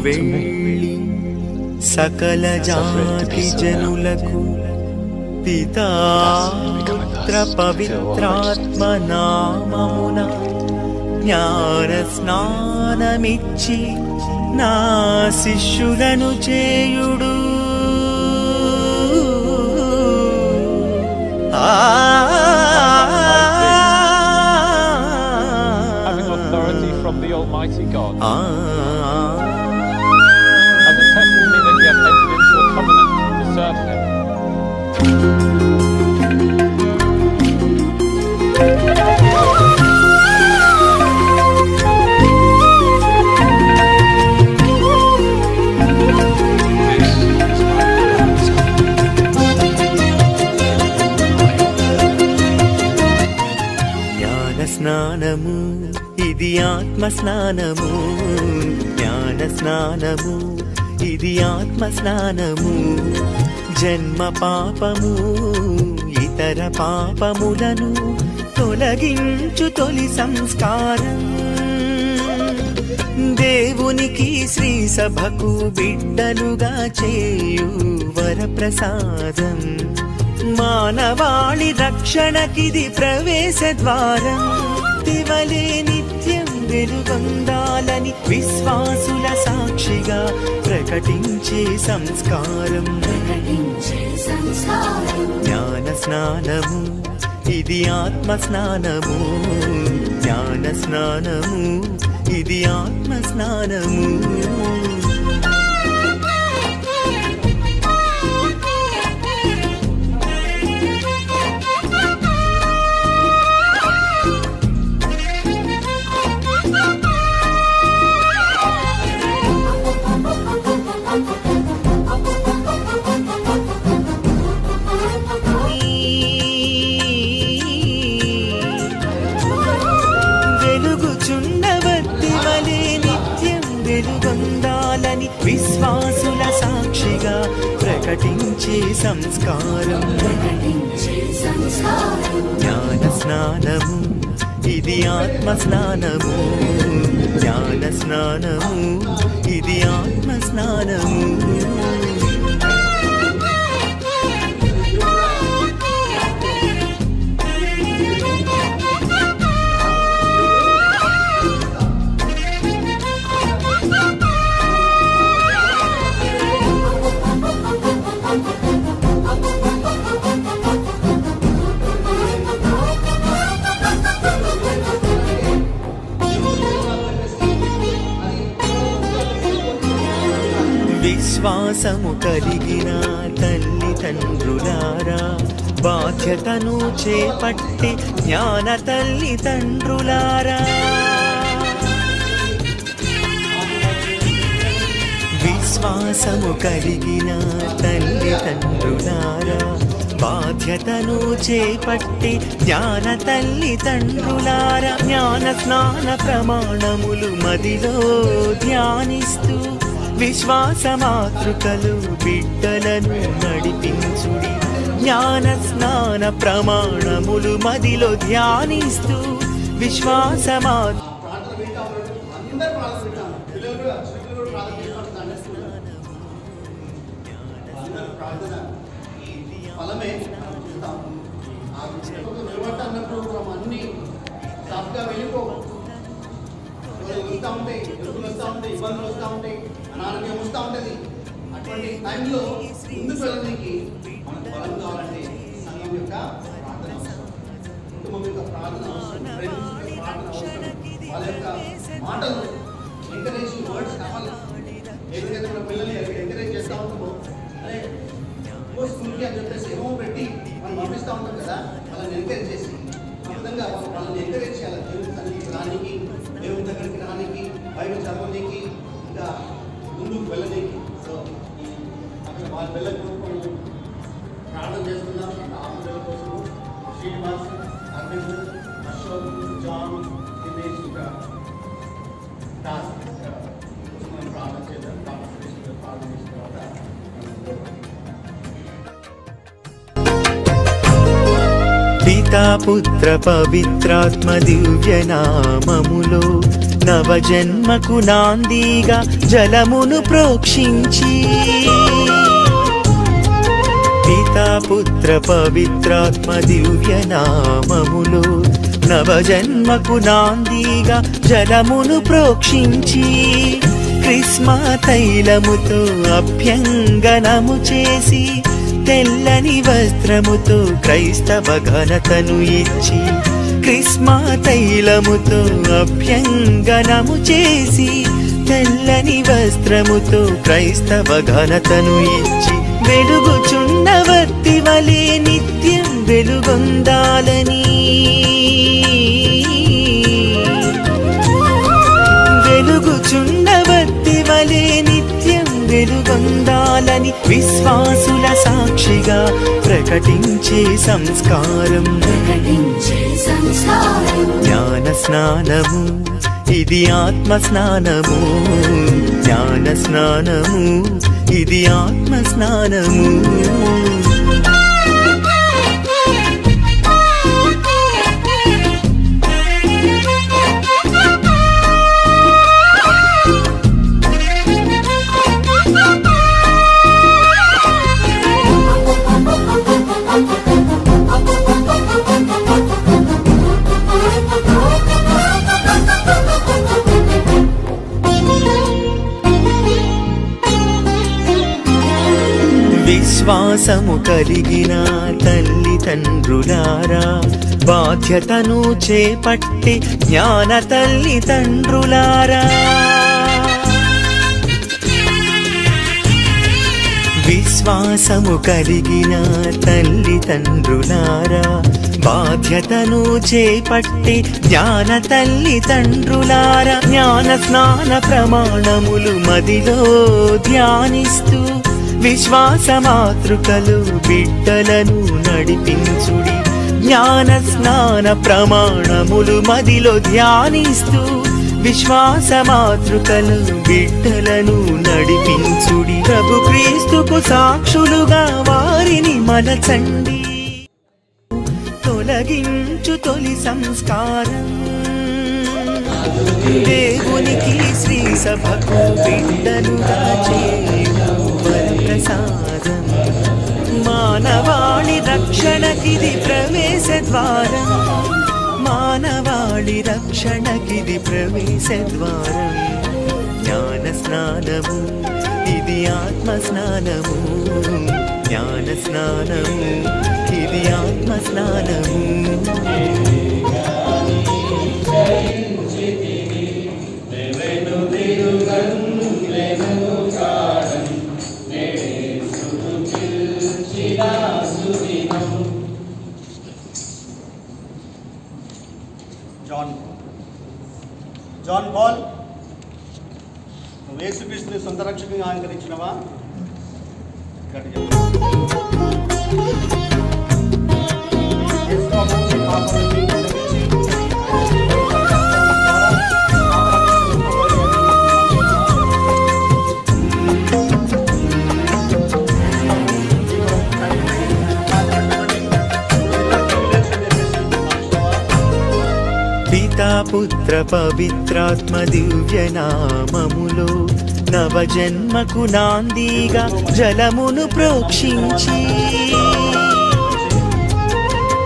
వెళ్ళి సకల జాతి జనులకు పితా పుత్ర పవిత్రాత్మ నామమున జ్ఞాన స్నానమిచ్చి నా శిష్యులను చేయుడు. Having authority from the Almighty God, as a testimony that ye have entered into a covenant to serve Him. స్నానము ఇది ఆత్మ స్నానము, జ్ఞాన స్నానము ఇది ఆత్మ స్నానము. జన్మ పాపము ఇతర పాపములను తొలగించు తొలి సంస్కారం. దేవునికి శ్రీ సభకు బిడ్డలుగా చేయు వరప్రసాదం. మానవాళి రక్షణకిది ప్రవేశ ద్వారం. దివలే నిత్యం వెలుగొందాలని విశ్వాసుల సాక్షిగా ప్రకటించే సంస్కారం. జ్ఞాన స్నానము ఇది ఆత్మ స్నానము, జ్ఞాన స్నానము ఇది ఆత్మ స్నానము. వెలుగొందాలని విశ్వాసుల సాక్షిగా ప్రకటించే సంస్కారం. జ్ఞాన స్నానము ఇది ఆత్మ స్నానము, జ్ఞాన స్నానము ఇది ఆత్మ స్నానము. విశ్వాసము కలిగిన తల్లిదండ్రులారా, బాధ్యతను చేపట్టి జ్ఞాన తల్లిదండ్రులారా. విశ్వాసము కలిగిన తల్లిదండ్రులారా, బాధ్యతను చేపట్టి జ్ఞాన తల్లిదండ్రులారా. జ్ఞాన స్నాన ప్రమాణములు మదిలో ధ్యానిస్తూ విశ్వాస మాతృకలు బిడ్డలను నడిపించుడి. జ్ఞాన స్నాన ప్రమాణములు మదిలో ధ్యానిస్తూ విశ్వాస అనారోగ్యం వస్తూ ఉంటుంది. అటువంటి టైంలో ముందుకు వెళ్ళడానికి మనకు బలం కావాలంటే సంఘం యొక్క ప్రార్థన అవసరం, కుటుంబం యొక్క ప్రార్థన అవసరం, ఫ్రెండ్స్ యొక్క ప్రార్థన అవసరం, వాళ్ళ యొక్క మాటలు ఎంకరేజింగ్ వర్డ్స్ కావాలి. ఏదైతే మన పిల్లల్ని ఎంకరేజ్ చేస్తూ ఉంటామో, అదే స్కూల్కి అని చెప్పేసి ఏమో పెట్టి మనం పంపిస్తూ ఉంటాం కదా, వాళ్ళని ఎంకరేజ్ చేసి ఆ విధంగా వాళ్ళని ఎంకరేజ్ చేయాలి. దేవుడి సన్నిధికి రానికి, దేవుడి దగ్గరికి రానికి, బైబిల్ చదవడానికి, ఇంకా ముందుకు వెళ్ళడానికి. సో అక్కడ వాళ్ళ పిల్లల కోసం ప్రార్థన చేస్తున్నాం. ఆ పిల్లల కోసం శ్రీనివాస్, అరవింద్, అశోక్, జాన్, దినేష్, ఇంకా దాస్ కోసం మనం ప్రార్థన చేద్దాం. ప్రార్థన చేసిన తర్వాత పితా పుత్ర పవిత్రాత్మ దివ్య నామములో నవజన్మకు నాందిగా జలమును ప్రోక్షించి పితా పుత్ర పవిత్రాత్మ దివ్య నామములు నవజన్మకు నాందిగా జలమును ప్రోక్షించి క్రిస్మా తైలముతో అభ్యంగనము చేసి తెల్లని వస్త్రముతో క్రైస్తవ ఘనతను ఇచ్చి క్రిస్మా తైలముతో అభ్యంగనము చేసి తెల్లని వస్త్రముతో క్రైస్తవ ఘనతను ఇచ్చి వెలుగుచున్న వత్తి వలె నిత్యం వెలుగొందాలని వెలుగుచున్న వత్తి వలె నిత్యం వెలుగొందాలని విశ్వాసుల సాక్షిగా ప్రకటించే సంస్కారం జ్ఞాన స్నానము ఇది ఆత్మ స్నానము జ్ఞాన స్నానము ఇది ఆత్మ స్నానము విశ్వాసము కలిగిన తల్లిదండ్రులారా బాధ్యతను చేపట్టి జ్ఞాన తల్లిదండ్రులారా విశ్వాసము కలిగిన తల్లిదండ్రులారా బాధ్యతను చేపట్టి జ్ఞాన తల్లిదండ్రులారా జ్ఞాన స్నాన ప్రమాణములు మదిలో ధ్యానిస్తూ విశ్వాస మాతృకలు బిడ్డలను నడిపించుడి జ్ఞాన స్నాన ప్రమాణములు మదిలో ధ్యానిస్తూ విశ్వాస మాతృకలు బిడ్డలను నడిపించుడి ప్రభు క్రీస్తుకు సాక్షులుగా వారిని మలచండి తొలగించు తొలి సంస్కారం దేవునికి శ్రీ సభకు బిడ్డలుగా చేయు ప్రసాదం మానవాళి రక్షణకిది ప్రవేశ ద్వారం మానవాళి రక్షణకిది ప్రవేశ ద్వారం జ్ఞాన స్నానము ఇది ఆత్మ స్నానము జ్ఞాన స్నానము ఇది ఆత్మ స్నానము జాన్ పాల్ నువ్వు యేసుక్రీస్తుని సొంత రక్షకునిగా అంగీకరించినవా? పితా పుత్ర పవిత్రాత్మ దివ్య నామములో నవజన్మకు నాందిగా జలమును ప్రోక్షించి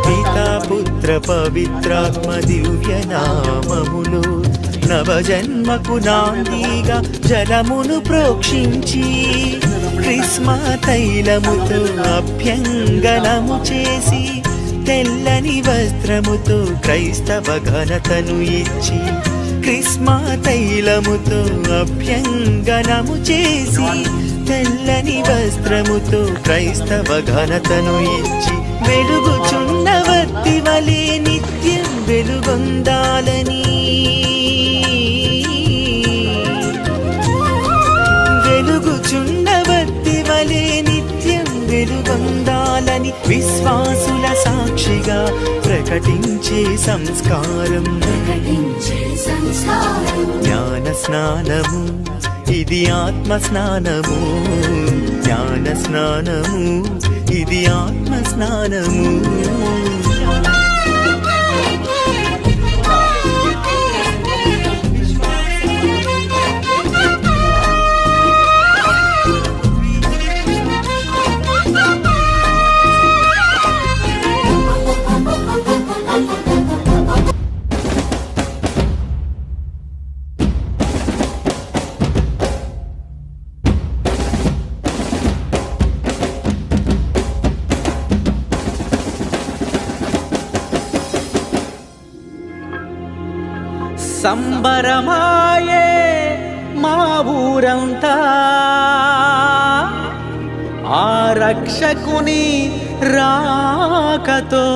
పితా పుత్ర పవిత్రాత్మ దివ్య నామములో నవజన్మకు నాందిగా జలమును ప్రోక్షించి క్రిస్మా తైలముతో అభ్యంగనము చేసి తెల్లని వస్త్రముతో క్రైస్తవ ఘనతను ఇచ్చి క్రిస్మా తైలముతో అభ్యంగనము చేసి తెల్లని వస్త్రముతో క్రైస్తవ ఘనతను ఇచ్చి వెలుగుచున్న వత్తి వలె నిత్యం వెలుగొందాలని వెలుగుచున్న వత్తి వలె నిత్యం వెలుగొందాలని విశ్వాసుల సాక్షిగా ప్రకటించే సంస్కారం జ్ఞాన స్నానము ఇది ఆత్మ స్నానము జ్ఞాన స్నానము ఇది ఆత్మ స్నానము సంబరమాయే మా ఊరంతా ఆ రక్షకుని రాకతో.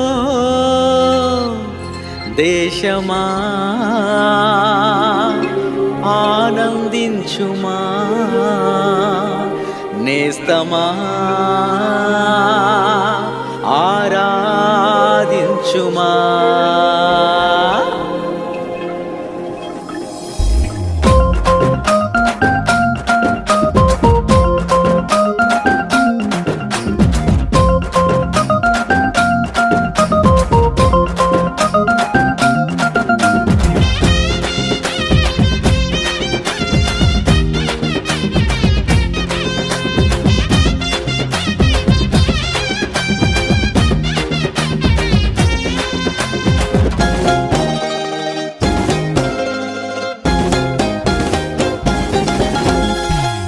దేశమా ఆనందించుమా, నేస్తమా ఆరాధించుమా.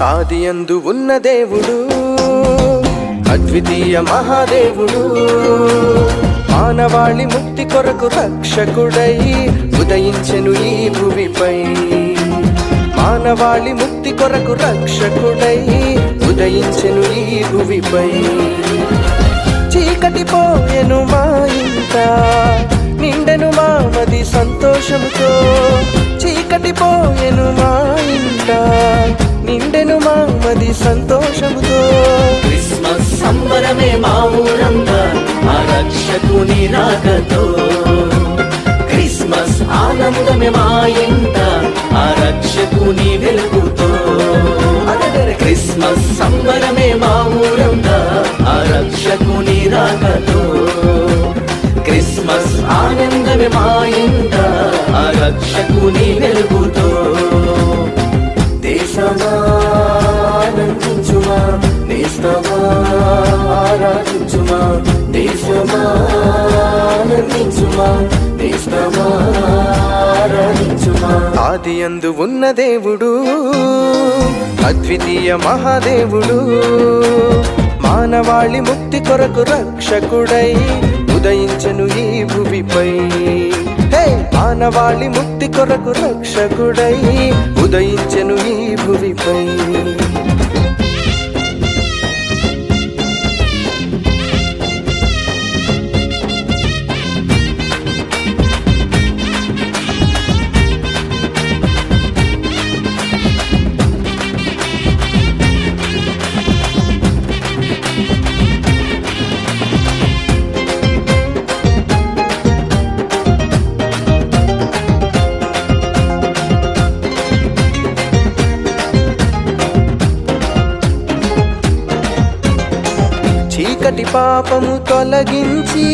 ఆదియందు ఉన్న దేవుడు, అద్వితీయ మహాదేవుడు, మానవాళి ముక్తి కొరకు రక్షకుడై ఉదయించెను ఈ భూమిపై. మానవాళి ముక్తి కొరకు రక్షకుడై ఉదయించెను ఈ భూమిపై. చీకటి పోయెను మా ఇంట, నిండెను మా మది సంతోషముతో. చీకటి పోయెను మా ఇంట, నిండెను మా మది సంతోషముతో. క్రిస్మస్ సంబరమే మా ఊరంతా ఆ రక్షకుని రాకతో. క్రిస్మస్ ఆనందమే మా ఇంట ఆ రక్షకుని వెలుగుతో. క్రిస్మస్ సంబరమే మా ఊరంతా ఆ రక్షకుని రాకతో. క్రిస్మస్ ఆనందమే మా ఇంట ఆ రక్షకుని వెలుగుతో. దేశమా ఆనందించుమా, నేస్తమా ఆరాధించుమా. దేశమా ఆనందించుమా, నేస్తమా ఆరాధించుమా. ఆదియందు ఉన్న దేవుడు, అద్వితీయ మహాదేవుడు, మానవాళి ముక్తి కొరకు రక్షకుడై ఉదయించెను ఈ భూమిపై. మానవాళి ముక్తి కొరకు రక్షకుడై ఉదయించెను ఈ భూమిపై. చీకటి పాపము తొలగించి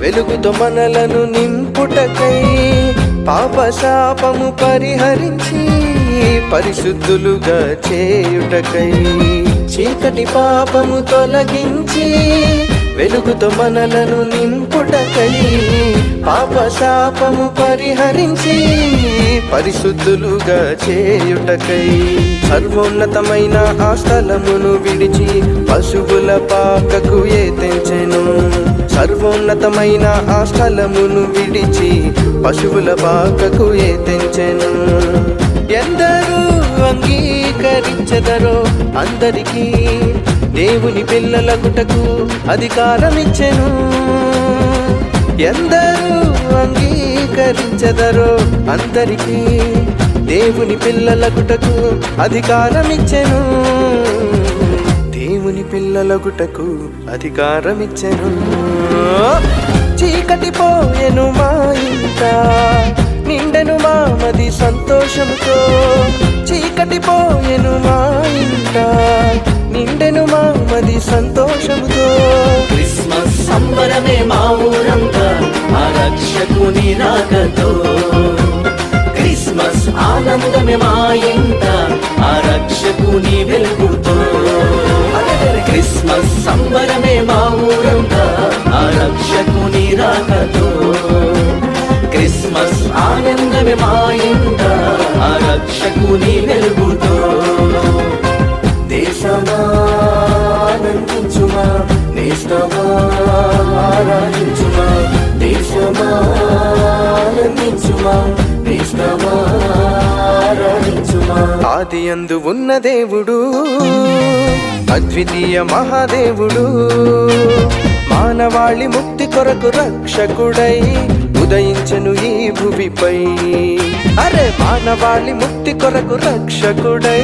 వెలుగుతో మనలను నింపుటకై, పాప శాపము పరిహరించి పరిశుద్ధులుగా చేయుటకై. చీకటి పాపము తొలగించి వెలుగుతో మనలను నింపుటకై, పాప శాపము పరిహరించి పరిశుద్ధులుగా చేయుటకై. సర్వోన్నతమైన ఆ స్థలమును విడిచి పశువుల పాకకు తెంచెను. సర్వోన్నతమైన ఆ స్థలమును విడిచి పశువుల పాకకు తెంచెను. ఎందరూ అంగీకరించెదరో అందరికీ దేవుని పిల్లలగుటకు అధికారమిచ్చెను. ఎందరూ అంగీకరించెదరో అందరికీ దేవుని పిల్లలగుటకు అధికారమిచ్చెను. దేవుని పిల్లలగుటకు అధికారమిచ్చెను. చీకటి పోయెను మా ఇంట, నిండెను మా మది సంతోషముతో. చీకటి పోయెను మా ఇంట, నిండెను మా మది సంతోషముతో. క్రిస్మస్ సంబరమే మా ఊరంతా ఆ రక్షకుని రాకతో. క్రిస్మస్ ఆనందమే మా ఇంట ఆ రక్షకుని వెలుగుతో. క్రిస్మస్ సంబరమే మా ఊరంతా ఆ రక్షకుని రాకతో. క్రిస్మస్ ఆనందమే మా ఇంట ఆ రక్షకుని వెలుగుతో. దేశమా ఆనందించుమా, నేస్తమా ఆరాధించుమా. దేశమా ఆనందించుమా, నేస్తమా ఆది యందు ఉన్న దేవుడు అద్వితీయ మహాదేవుడు మానవాళి ముక్తి కొరకు రక్షకుడై ఉదయించెను ఈ భువిపై అరే మానవాళి ముక్తి కొరకు రక్షకుడై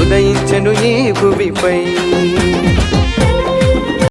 ఉదయించెను ఈ భువిపై